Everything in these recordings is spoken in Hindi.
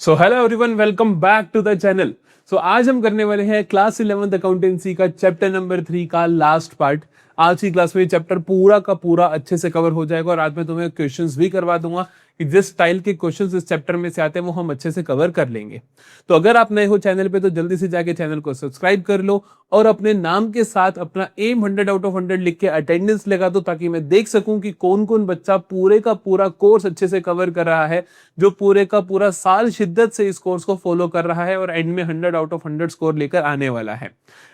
So hello everyone, welcome back to the channel. So आज हम करने वाले हैं क्लास 11th अकाउंटेंसी का चैप्टर नंबर 3 का लास्ट पार्ट। आज की क्लास में ये चैप्टर पूरा का पूरा अच्छे से कवर हो जाएगा और आज मैं तुम्हें क्वेश्चंस भी करवा दूंगा कि जिस स्टाइल के क्वेश्चंस इस चैप्टर में से आते हैं वो हम अच्छे से कवर कर लेंगे। तो अगर आप नए हो चैनल पे तो जल्दी से जाके चैनल को सब्सक्राइब कर लो और अपने नाम के साथ अपना एम 100 आउट ऑफ 100 लिख के अटेंडेंस लगा दो, ताकि मैं देख सकूं कि कौन कौन बच्चा पूरे का पूरा कोर्स अच्छे से कवर कर रहा है, जो पूरे का पूरा साल शिद्दत से इस कोर्स को फॉलो कर रहा है और एंड में 100 आउट ऑफ 100 स्कोर लेकर आने वाला है।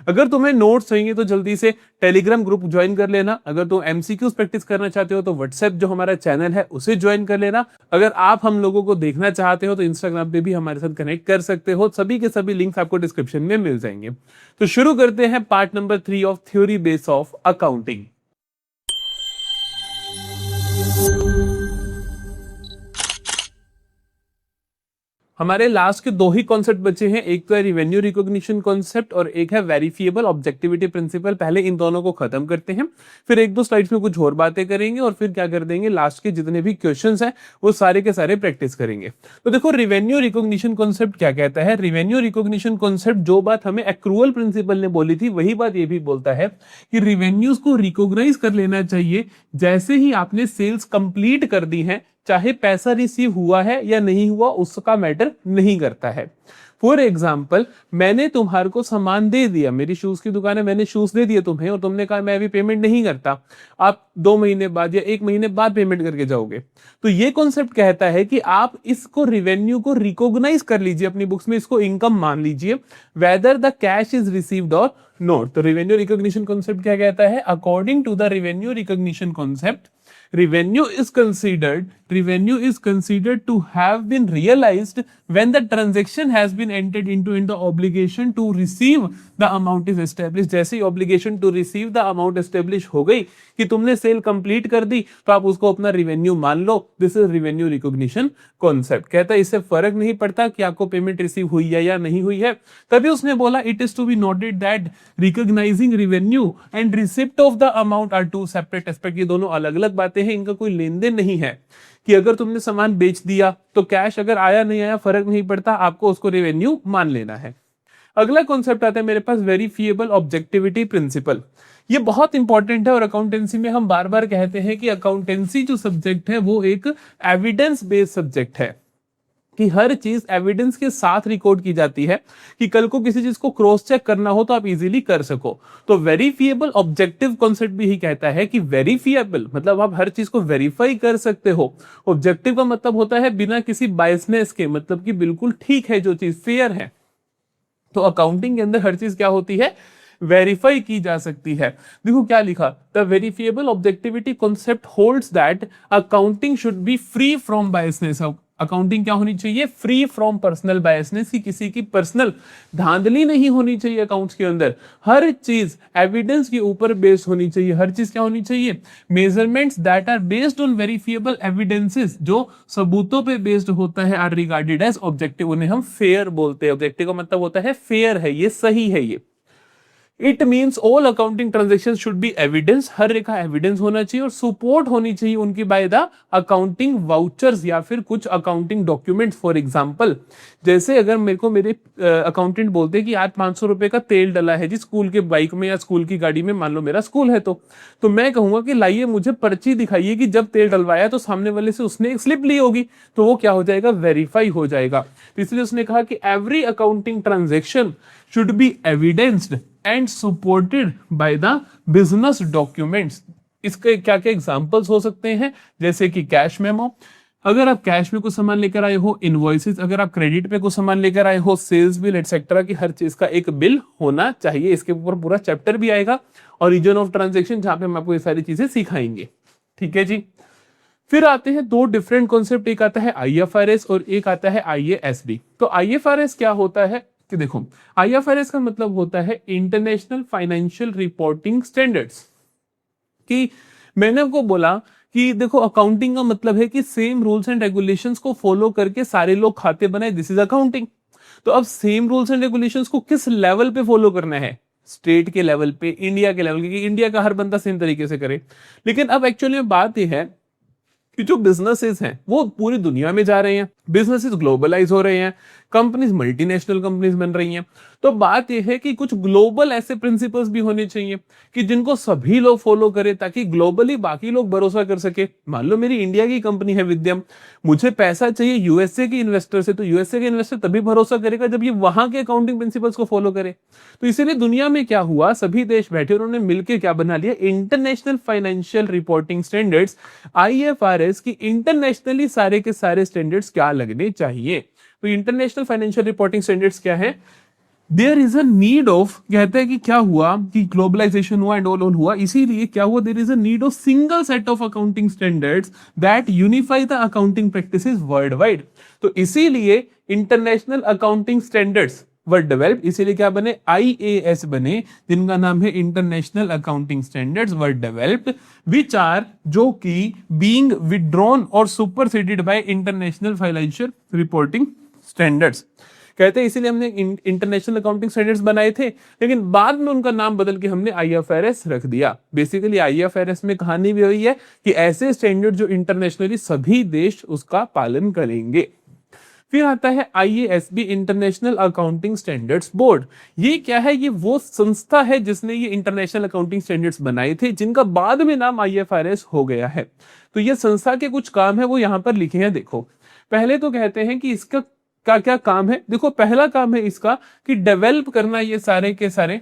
अगर तुम्हें नोट्स चाहिए तो जल्दी से टेलीग्राम ग्रुप ज्वाइन कर लेना। अगर तुम एमसीक्यूज प्रैक्टिस करना चाहते हो तो व्हाट्सएप जो हमारा चैनल है उसे ज्वाइन कर लेना। अगर आप हम लोगों को देखना चाहते हो तो इंस्टाग्राम पे भी हमारे साथ कनेक्ट कर सकते हो। सभी के सभी लिंक्स आपको डिस्क्रिप्शन में मिल जाएंगे। तो शुरू करते हैं part number 3 of theory base of accounting. हमारे लास्ट के दो ही कॉन्सेप्ट बचे हैं, एक तो है रिवेन्यू रिकॉग्निशन कॉन्सेप्ट और एक है वेरिफिएबल ऑब्जेक्टिविटी प्रिंसिपल। पहले इन दोनों को खत्म करते हैं, फिर एक दो स्लाइड्स में कुछ और बातें करेंगे और फिर क्या कर देंगे, लास्ट के जितने भी क्वेश्चंस हैं वो सारे के सारे प्रैक्टिस करेंगे। तो देखो, रिवेन्यू रिकॉग्निशन कॉन्सेप्ट क्या कहता है। रिवेन्यू रिकॉग्निशन कॉन्सेप्ट जो बात हमें एक्रूअल प्रिंसिपल ने बोली थी वही बात ये भी बोलता है कि रिवेन्यूज को रिकॉग्नाइज कर लेना चाहिए जैसे ही आपने सेल्स कंप्लीट कर दी है, चाहे पैसा रिसीव हुआ है या नहीं हुआ उसका मैटर नहीं करता है। फॉर एग्जाम्पल, मैंने तुम्हारे को सामान दे दिया, मेरी शूज की दुकान है, मैंने शूज दे दिए तुम्हें और तुमने कहा मैं अभी पेमेंट नहीं करता, आप 2 महीने बाद या 1 महीने बाद पेमेंट करके जाओगे। तो ये कॉन्सेप्ट कहता है कि आप इसको रिवेन्यू को रिकॉग्नाइज कर लीजिए, अपनी बुक्स में इसको इनकम मान लीजिए, whether the cash is received और नॉट। तो रिवेन्यू रिकॉग्निशन कॉन्सेप्ट क्या कहता है, according to the revenue recognition concept, revenue is considered to have been realized when the transaction has been entered into in the obligation to receive the amount is established। जैसे ही obligation to receive the amount establish हो गई कि तुमने सेल कंप्लीट कर दी तो आप उसको अपना रिवेन्यू मान लो। This is revenue recognition concept. कहता है इससे फर्क नहीं पड़ता कि आपको पेमेंट रिसीव हुई है या नहीं हुई है। तभी उसने बोला it is to be noted that recognising revenue and receipt of the amount are two separate aspect. ये दोनों अलग अलग बातें हैं, इनका कोई लेन देन नहीं है कि अगर तुमने सामान बेच दिया तो कैश अगर आया नहीं आया फर्क नहीं पड़ता, आपको उसको रेवेन्यू मान लेना है। अगला कॉन्सेप्ट आता है मेरे पास वेरिफिएबल ऑब्जेक्टिविटी प्रिंसिपल। ये बहुत इंपॉर्टेंट है और अकाउंटेंसी में हम बार बार कहते हैं कि अकाउंटेंसी जो सब्जेक्ट है वो एक एविडेंस बेस्ड सब्जेक्ट है, कि हर चीज एविडेंस के साथ रिकॉर्ड की जाती है कि कल को किसी चीज को क्रॉस चेक करना हो तो आप इजीली कर सको। तो वेरिफिएबल ऑब्जेक्टिव कॉन्सेप्ट भी ही कहता है कि वेरिफिएबल मतलब आप हर चीज को वेरीफाई कर सकते हो। ऑब्जेक्टिव का मतलब होता है बिना किसी बायसनेस के, मतलब कि बिल्कुल ठीक है, जो चीज फेयर है। तो अकाउंटिंग के अंदर हर चीज क्या होती है, वेरीफाई की जा सकती है। देखो क्या लिखा, the verifiable objectivity concept holds that accounting should be free from biasness. Accounting क्या होनी चाहिए, फ्री फ्रॉम पर्सनल बायसनेस, की किसी की पर्सनल धांधली नहीं होनी चाहिए अकाउंट्स के अंदर। हर चीज एविडेंस के ऊपर बेस्ड होनी चाहिए। हर चीज क्या होनी चाहिए, measurements that are based on verifiable evidences, जो सबूतों पे बेस्ड होता है, आर रिगार्डेड एज ऑब्जेक्टिव। उन्हें हम फेयर बोलते हैं। ऑब्जेक्टिव का मतलब होता है फेयर है, ये सही है। ये it means all accounting transaction should be evidence, हर एक का एविडेंस होना चाहिए और सपोर्ट होनी चाहिए उनकी बाय द अकाउंटिंग वाउचर्स या फिर कुछ अकाउंटिंग डॉक्यूमेंट्स। फॉर एग्जांपल, जैसे अगर मेरे को मेरे अकाउंटेंट बोलते हैं कि आज 500 रुपए का तेल डला है जी स्कूल के बाइक में या स्कूल की गाड़ी में, मान लो मेरा स्कूल है तो मैं कहूंगा कि लाइए मुझे पर्ची दिखाइए कि जब तेल डलवाया तो सामने वाले से उसने एक स्लिप ली होगी, तो वो क्या हो जाएगा, वेरीफाई हो जाएगा। इसलिए उसने कहा कि every accounting transaction should B evidenced and supported by the business documents. इसके क्या क्या एग्जांपल्स हो सकते हैं, जैसे कि कैश मेमो, अगर आप कैश में कुछ सामान लेकर आए हो, इनवॉइसेस अगर आप क्रेडिट पे कुछ सामान लेकर आए हो, सेल्स बिल एटसेट्रा, की हर चीज का एक बिल होना चाहिए। इसके ऊपर पूरा चैप्टर भी आएगा, ओरिजिन ऑफ ट्रांजेक्शन, जहां पे हम आपको ये सारी चीजें सिखाएंगे। ठीक है जी। फिर आते हैं दो डिफरेंट कॉन्सेप्ट, एक आता है आईएफआरएस और एक आता है आईएएसबी। तो आईएफआरएस क्या होता है कि देखो, आईएफआरएस का मतलब होता है इंटरनेशनल फाइनेंशियल रिपोर्टिंग स्टैंडर्ड्स। कि मैंने आपको बोला कि देखो अकाउंटिंग का मतलब है कि सेम रूल्स एंड रेगुलेशंस को फॉलो करके सारे लोग खाते बनाए, दिस इज अकाउंटिंग। तो अब सेम रूल्स एंड रेगुलेशंस को किस लेवल पे फॉलो करना है, स्टेट के लेवल पे, इंडिया के लेवल, क्योंकि इंडिया का हर बंदा सेम तरीके से करे। लेकिन अब एक्चुअली में बात यह है कि जो बिजनेसेस हैं वो पूरी दुनिया में जा रहे हैं, बिजनेसेस ग्लोबलाइज हो रहे हैं, कंपनीज मल्टीनेशनल कंपनीज बन रही हैं। तो बात यह है कि कुछ ग्लोबल ऐसे प्रिंसिपल्स भी होने चाहिए कि जिनको सभी लोग फॉलो करें, ताकि ग्लोबली बाकी लोग भरोसा कर सके। मान लो मेरी इंडिया की कंपनी है विद्यम, मुझे पैसा चाहिए यूएसए के इन्वेस्टर से, तो यूएसए के इन्वेस्टर तभी भरोसा करेगा जब ये वहां के अकाउंटिंग प्रिंसिपल्स को फॉलो करे। तो इसीलिए दुनिया में क्या हुआ, सभी देश बैठे, उन्होंने मिलकर क्या बना लिया, international financial reporting standards IFRS की इंटरनेशनली सारे के सारे स्टैंडर्ड्स क्या लगने चाहिए। तो इंटरनेशनल फाइनेंशियल रिपोर्टिंग स्टैंडर्ड्स क्या है, there is a need of, कहते हैं कि क्या हुआ कि ग्लोबलाइजेशन हुआ एंड ऑल हुआ, इसीलिए क्या हुआ, there is a need of single set of accounting standards that unify the accounting practices worldwide. तो इसीलिए international accounting standards were develop, इसीलिए क्या बने, IAS बने, जिनका नाम है international accounting standards were developed, which are, जो कि बीइंग विड्रॉन और superseded by international financial reporting standards. कहते हैं इसीलिए हमने इंटरनेशनल अकाउंटिंग स्टैंडर्ड्स बनाए थे, लेकिन बाद में उनका नाम बदल के हमने IFRS रख दिया। बेसिकली IFRS में कहानी भी वही है कि ऐसे स्टैंडर्ड जो इंटरनेशनली सभी देश उसका पालन करेंगे। फिर आता है IASB international accounting standards board. ये क्या है, ये वो संस्था है जिसने ये इंटरनेशनल अकाउंटिंग स्टैंडर्ड्स बनाए थे, जिनका बाद में नाम IFRS हो गया है। तो ये संस्था के कुछ काम है वो यहां पर लिखे हैं, देखो। पहले तो कहते हैं कि इसका क्या क्या काम है, देखो पहला काम है इसका कि डेवलप करना ये सारे के सारे,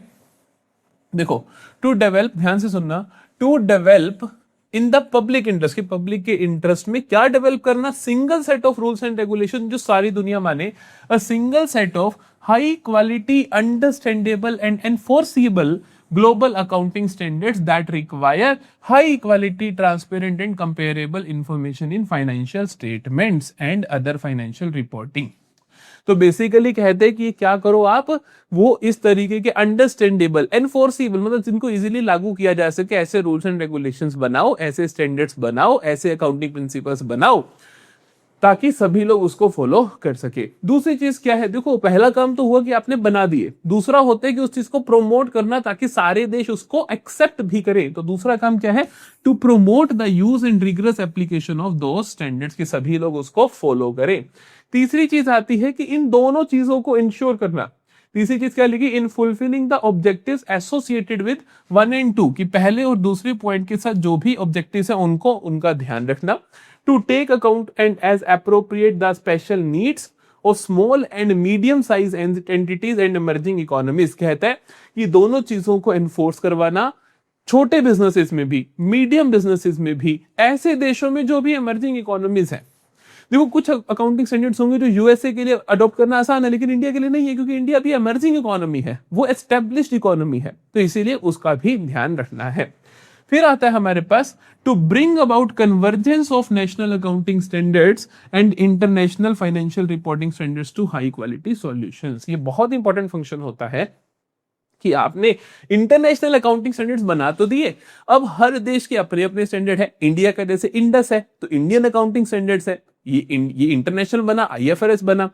देखो टू डेवलप, ध्यान से सुनना, to develop in the public interest, की पब्लिक के इंटरेस्ट में क्या डेवलप करना, single set of rules and regulation जो सारी दुनिया माने, a single set of high quality understandable and enforceable global accounting standards that require high quality transparent and comparable information in financial statements and other financial reporting। तो बेसिकली कहते हैं कि क्या करो आप, वो इस तरीके के अंडरस्टैंडेबल एनफोर्सेबल, मतलब जिनको इजीली लागू किया जा सके, ऐसे रूल्स एंड रेगुलेशंस बनाओ, ऐसे स्टैंडर्ड्स बनाओ, ऐसे अकाउंटिंग प्रिंसिपल्स बनाओ ताकि सभी लोग उसको फॉलो कर सके। दूसरी चीज क्या है, देखो पहला काम तो हुआ कि आपने बना दिए, दूसरा होता है कि उस चीज को प्रोमोट करना ताकि सारे देश उसको एक्सेप्ट भी करें। तो दूसरा काम क्या है, to promote the use and rigorous application of those standards, कि सभी लोग उसको फॉलो करें। तीसरी चीज आती है कि इन दोनों चीजों को इंश्योर करना। तीसरी चीज क्या लिखी, in fulfilling the objectives associated with 1 and 2, कि पहले और दूसरे पॉइंट के साथ जो भी ऑब्जेक्टिव्स है उनको, उनका ध्यान रखना। To take account and as appropriate the special needs of small and medium size entities and emerging economies. कहता है कि दोनों चीजों को एनफोर्स करवाना, छोटे बिजनेसेस में भी, मीडियम बिजनेसेस में भी, ऐसे देशों में जो भी इमर्जिंग इकोनॉमीज है। देखो कुछ अकाउंटिंग स्टैंडर्ड्स होंगे जो यूएसए के लिए अडॉप्ट करना आसान है, लेकिन इंडिया के लिए नहीं है, क्योंकि इंडिया भी इमर्जिंग इकोनॉमी है, वो एस्टेब्लिश्ड इकोनॉमी है, तो इसीलिए उसका भी ध्यान रखना है। फिर आता है हमारे पास to bring about convergence of national accounting standards and international financial reporting standards to high quality solutions. ये बहुत इंपॉर्टेंट फंक्शन होता है कि आपने इंटरनेशनल अकाउंटिंग स्टैंडर्ड्स बना तो दिए, अब हर देश के अपने अपने स्टैंडर्ड है। इंडिया का जैसे इंडस है तो इंडियन अकाउंटिंग स्टैंडर्ड्स है, ये इंटरनेशनल बना, IFRS बना।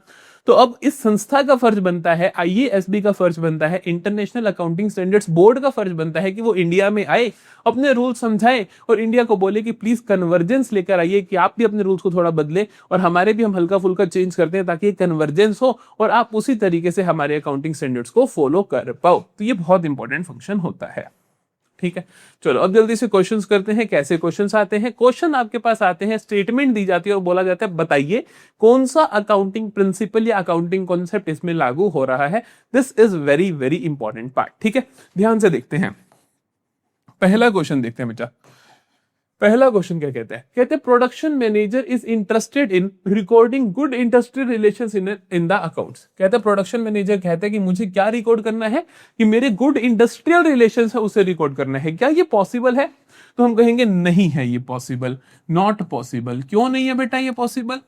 तो अब इस संस्था का फर्ज बनता है, IASB का फर्ज बनता है, इंटरनेशनल अकाउंटिंग स्टैंडर्ड्स बोर्ड का फर्ज बनता है कि वो इंडिया में आए, अपने रूल समझाए और इंडिया को बोले कि प्लीज कन्वर्जेंस लेकर आइए, कि आप भी अपने रूल्स को थोड़ा बदले और हमारे भी हम हल्का फुल्का चेंज करते हैं, ताकि कन्वर्जेंस हो और आप उसी तरीके से हमारे अकाउंटिंग स्टैंडर्ड्स को फॉलो कर पाओ। तो ये बहुत इंपॉर्टेंट फंक्शन होता है। ठीक है, चलो अब जल्दी से क्वेश्चंस करते हैं। कैसे क्वेश्चंस आते हैं, क्वेश्चन आपके पास आते हैं, स्टेटमेंट दी जाती है और बोला जाता है बताइए कौन सा अकाउंटिंग प्रिंसिपल या अकाउंटिंग कॉन्सेप्ट इसमें लागू हो रहा है। This is very very important part. ठीक है, ध्यान से देखते हैं, पहला क्वेश्चन देखते हैं बेटा। पहला क्वेश्चन क्या कहता है, कहते हैं production manager is interested in recording good industrial relations in the accounts. कहते हैं प्रोडक्शन मैनेजर कहता है कि मुझे क्या रिकॉर्ड करना है, कि मेरे गुड इंडस्ट्रियल रिलेशंस है उसे रिकॉर्ड करना है। क्या ये पॉसिबल है? तो हम कहेंगे नहीं है ये पॉसिबल, नॉट पॉसिबल। क्यों नहीं है बेटा ये पॉसिबल?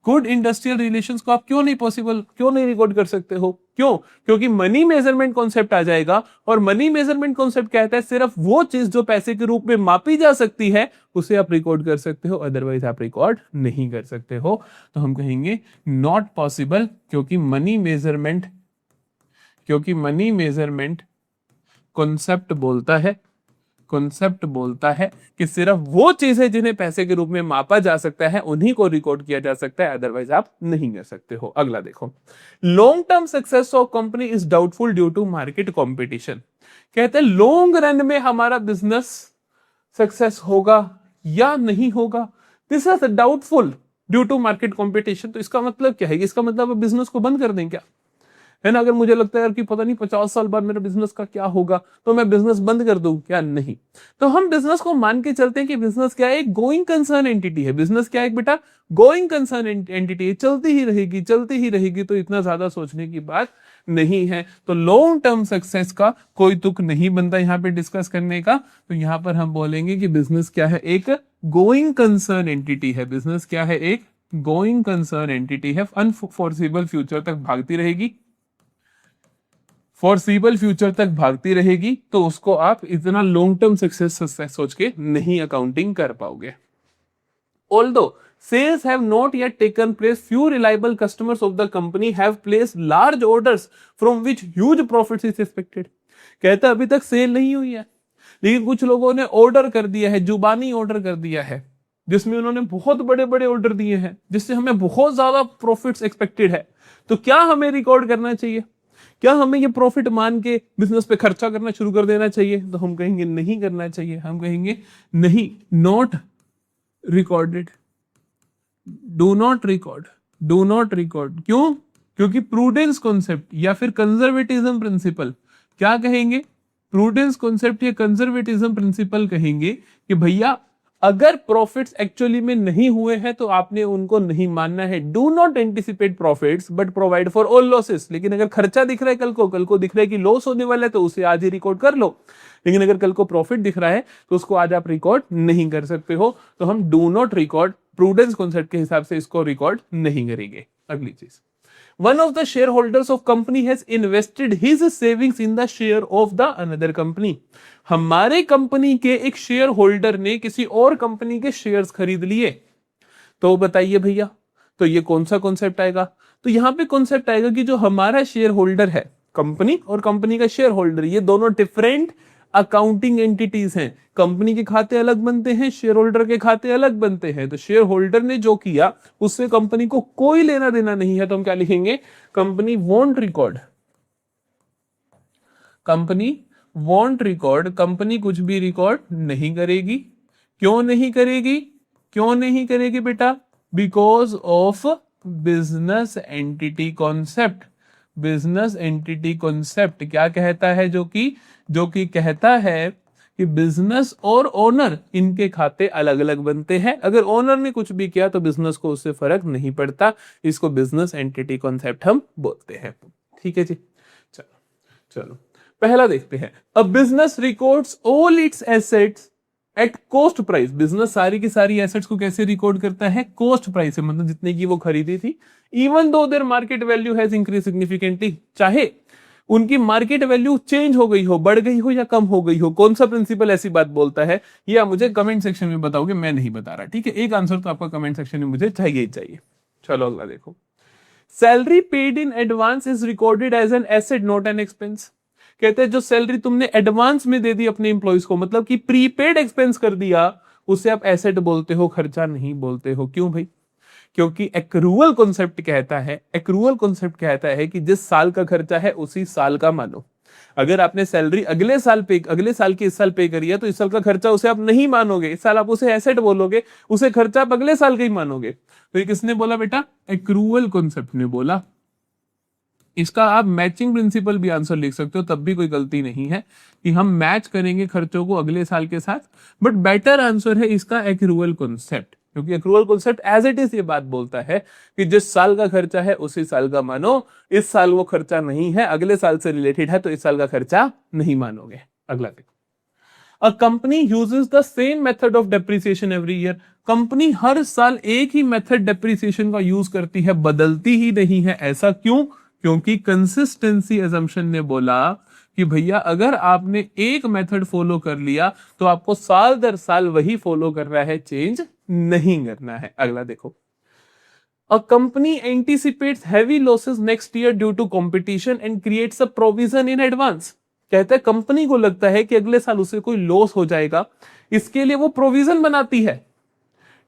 गुड इंडस्ट्रियल रिलेशंस को आप क्यों नहीं रिकॉर्ड कर सकते हो? क्यों? क्योंकि मनी मेजरमेंट कॉन्सेप्ट आ जाएगा, और मनी मेजरमेंट कॉन्सेप्ट कहता है सिर्फ वो चीज जो पैसे के रूप में मापी जा सकती है उसे आप रिकॉर्ड कर सकते हो, अदरवाइज आप रिकॉर्ड नहीं कर सकते हो। तो हम कहेंगे नॉट पॉसिबल, क्योंकि मनी मेजरमेंट कॉन्सेप्ट बोलता है कॉन्सेप्ट बोलता है कि सिर्फ वो चीजें जिन्हें पैसे के रूप में मापा जा सकता है उन्हीं को रिकॉर्ड किया जा सकता है, अदरवाइज आप नहीं कर सकते हो। अगला देखो, long term success of company is doubtful due to market competition. कहते हैं लॉन्ग रन में हमारा बिजनेस सक्सेस होगा या नहीं होगा, this is doubtful due to market competition. तो इसका मतलब क्या है? इसका मतलब बिजनेस को बंद कर दें क्या? है ना, अगर मुझे लगता है यार कि पता नहीं 50 साल बाद मेरे बिजनेस का क्या होगा तो मैं बिजनेस बंद कर दूं क्या? नहीं। तो हम बिजनेस को मान के चलते हैं कि बिजनेस क्या है? एक गोइंग कंसर्न एंटिटी है। बिजनेस क्या है बेटा? गोइंग कंसर्न एंटिटी है, चलती ही रहेगी, चलती ही रहेगी। तो इतना ज्यादा सोचने की बात नहीं है। तो लॉन्ग टर्म सक्सेस का कोई तुक नहीं बनता यहाँ पे डिस्कस करने का। तो यहाँ पर हम बोलेंगे कि बिजनेस क्या है? एक गोइंग कंसर्न एंटिटी है। बिजनेस क्या है? एक गोइंग कंसर्न एंटिटी है, अनफोर्सिबल फ्यूचर तक भागती रहेगी, फॉरसीबल फ्यूचर तक भागती रहेगी। तो उसको आप इतना लॉन्ग टर्म सक्सेस सोच के नहीं अकाउंटिंग कर पाओगे। Although sales have not yet taken place, few reliable customers of the company have placed large orders from which huge profits is expected। कहता अभी तक सेल नहीं हुई है, लेकिन कुछ लोगों ने ऑर्डर कर दिया है, जुबानी ऑर्डर कर दिया है, जिसमें उन्होंने बहुत बड़े बड़े ऑर्डर दिए हैं, जिससे हमें बहुत ज्यादा प्रॉफिट्स एक्सपेक्टेड है। तो क्या हमें रिकॉर्ड करना चाहिए? क्या हमें ये प्रॉफिट मान के बिजनेस पे खर्चा करना शुरू कर देना चाहिए? तो हम कहेंगे नहीं करना चाहिए। हम कहेंगे नहीं, not recorded, do not record, do not record. क्यों? क्योंकि प्रूडेंस कॉन्सेप्ट या फिर कंजर्वेटिज्म प्रिंसिपल, क्या कहेंगे? प्रूडेंस कॉन्सेप्ट या कंजर्वेटिज्म प्रिंसिपल कहेंगे कि भैया अगर प्रॉफिट्स एक्चुअली में नहीं हुए हैं तो आपने उनको नहीं मानना है। Do not anticipate profits but provide for all losses. लेकिन अगर खर्चा दिख रहा है कल को दिख रहा है कि लॉस होने वाला है तो उसे आज ही रिकॉर्ड कर लो। लेकिन अगर कल को प्रॉफिट दिख रहा है तो उसको आज आप रिकॉर्ड नहीं कर सकते हो। तो हम do not record prudence concept के हिसाब से इसको रिकॉर्ड नहीं करेंगे। अगली चीज, one of the shareholders of company has invested his savings in the share of the another company। हमारे कंपनी के एक शेयर होल्डर ने किसी और कंपनी के शेयर्स खरीद लिए। तो बताइए भैया, तो ये कौन सा कॉन्सेप्ट आएगा? तो यहां पे कॉन्सेप्ट आएगा कि जो हमारा शेयर होल्डर है, कंपनी और कंपनी का शेयर होल्डर, ये दोनों डिफरेंट अकाउंटिंग एंटिटीज हैं। कंपनी के खाते अलग बनते हैं, शेयर होल्डर के खाते अलग बनते हैं। तो शेयर होल्डर ने जो किया उससे कंपनी को कोई लेना देना नहीं है। तो हम क्या लिखेंगे? Company won't record, company won't record, company कुछ भी रिकॉर्ड नहीं करेगी। क्यों नहीं करेगी? क्यों नहीं करेगी बेटा? Because of business entity concept. Business entity concept क्या कहता है? जो कि कहता है कि बिजनेस और ओनर, इनके खाते अलग अलग बनते हैं। अगर ओनर ने कुछ भी किया तो बिजनेस को उससे फर्क नहीं पड़ता। इसको बिजनेस एंटिटी कॉन्सेप्ट हम बोलते हैं। ठीक है जी, चलो पहला देखते हैं। A business records all its assets at cost price. Business सारी की सारी एसेट्स को कैसे रिकॉर्ड करता है? कॉस्ट प्राइस है, मतलब जितने की वो खरीदी थी। Even though their market value has increase significantly, चाहे उनकी मार्केट वैल्यू चेंज हो गई हो, बढ़ गई हो या कम हो गई हो। कौन सा प्रिंसिपल ऐसी बात बोलता है? ये आप मुझे कमेंट सेक्शन में बताओगे, मैं नहीं बता रहा। ठीक है, एक आंसर तो आपका कमेंट सेक्शन में मुझे चाहिए ही चाहिए। चलो अगला देखो। Salary paid in advance is recorded as an asset not an expense. कहते हैं जो सैलरी तुमने एडवांस में दे दी अपने इंप्लॉइज को, मतलब कि प्रीपेड एक्सपेंस कर दिया, उसे आप एसेट बोलते हो, खर्चा नहीं बोलते हो। क्यों भाई? क्योंकि एक्रूअल कॉन्सेप्ट कहता है, एक्रूअल कॉन्सेप्ट कहता है कि जिस साल का खर्चा है उसी साल का मानो। अगर आपने सैलरी अगले साल की इस साल पे करी है तो इस साल का खर्चा उसे आप नहीं मानोगे, इस साल आप उसे एसेट बोलोगे, उसे खर्चा आप अगले साल का ही मानोगे। तो ये किसने बोला बेटा? एक्रूअल कॉन्सेप्ट ने बोला। इसका आप मैचिंग प्रिंसिपल भी आंसर लिख सकते हो, तब भी कोई गलती नहीं है कि हम मैच करेंगे खर्चों को अगले साल के साथ। बट बेटर आंसर है इसका एक्रूअल कॉन्सेप्ट, क्योंकि accrual concept as it is ये बात बोलता है कि जिस साल का खर्चा है उसी साल का मानो। इस साल वो खर्चा नहीं है, अगले साल से रिलेटेड है, तो इस साल का खर्चा नहीं मानोगे। अगला देखो। A company uses the same method of depreciation every year. Company हर साल एक ही मेथड डेप्रिसिएशन का यूज करती है, बदलती ही नहीं है। ऐसा क्यों? क्योंकि कंसिस्टेंसी अजम्पशन ने बोला कि भैया अगर आपने एक मेथड फॉलो कर लिया तो आपको साल दर साल वही फॉलो करना है, चेंज नहीं करना है। अगला देखो। A company anticipates heavy losses next year due to competition and creates a provision in advance। कहते हैं कंपनी को लगता है कि अगले साल उसे कोई लॉस हो जाएगा, इसके लिए वो प्रोविजन बनाती है।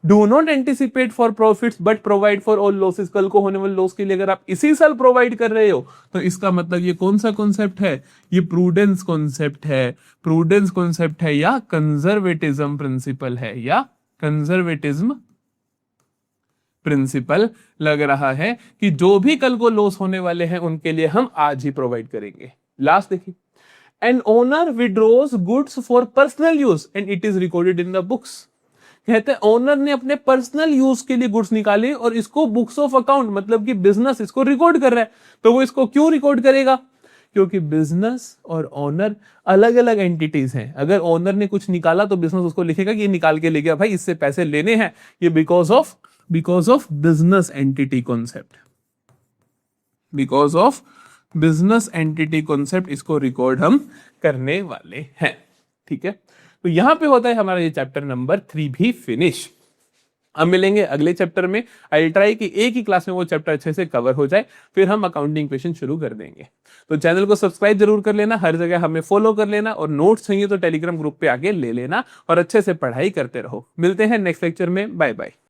Do not anticipate for profits but provide for all losses. कल को होने वाले लॉस के लिए अगर आप इसी साल प्रोवाइड कर रहे हो तो इसका मतलब ये कौन सा कॉन्सेप्ट है, ये प्रूडेंस कॉन्सेप्ट है। प्रूडेंस कॉन्सेप्ट है या कंजर्वेटिज्म प्रिंसिपल है, या कंजर्वेटिज्म प्रिंसिपल लग रहा है कि जो भी कल को लॉस होने वाले हैं उनके लिए हम आज ही प्रोवाइड करेंगे। लास्ट देखिए, an owner withdraws goods for personal use and it is recorded in the books. कहते हैं ओनर ने अपने पर्सनल यूज के लिए गुड्स निकाले और इसको बुक्स ऑफ अकाउंट मतलब कि बिजनेस इसको रिकॉर्ड कर रहा है। तो वो इसको क्यों रिकॉर्ड करेगा, क्योंकि बिजनेस और ओनर अलग अलग एंटिटीज हैं। अगर ओनर ने कुछ निकाला तो बिजनेस उसको लिखेगा कि ये निकाल के ले गया भाई, इससे पैसे लेने हैं, ये because of business entity concept, because of business entity concept इसको रिकॉर्ड हम करने वाले हैं। ठीक है, तो यहां पे होता है हमारा ये चैप्टर नंबर 3 भी फिनिश। अब मिलेंगे अगले चैप्टर में। आई ट्राई कि एक ही क्लास में वो चैप्टर अच्छे से कवर हो जाए, फिर हम अकाउंटिंग क्वेश्चन शुरू कर देंगे। तो चैनल को सब्सक्राइब जरूर कर लेना, हर जगह हमें फॉलो कर लेना, और नोट्स चाहिए तो टेलीग्राम ग्रुप पे आके ले लेना, और अच्छे से पढ़ाई करते रहो। मिलते हैं नेक्स्ट लेक्चर में, बाय बाय।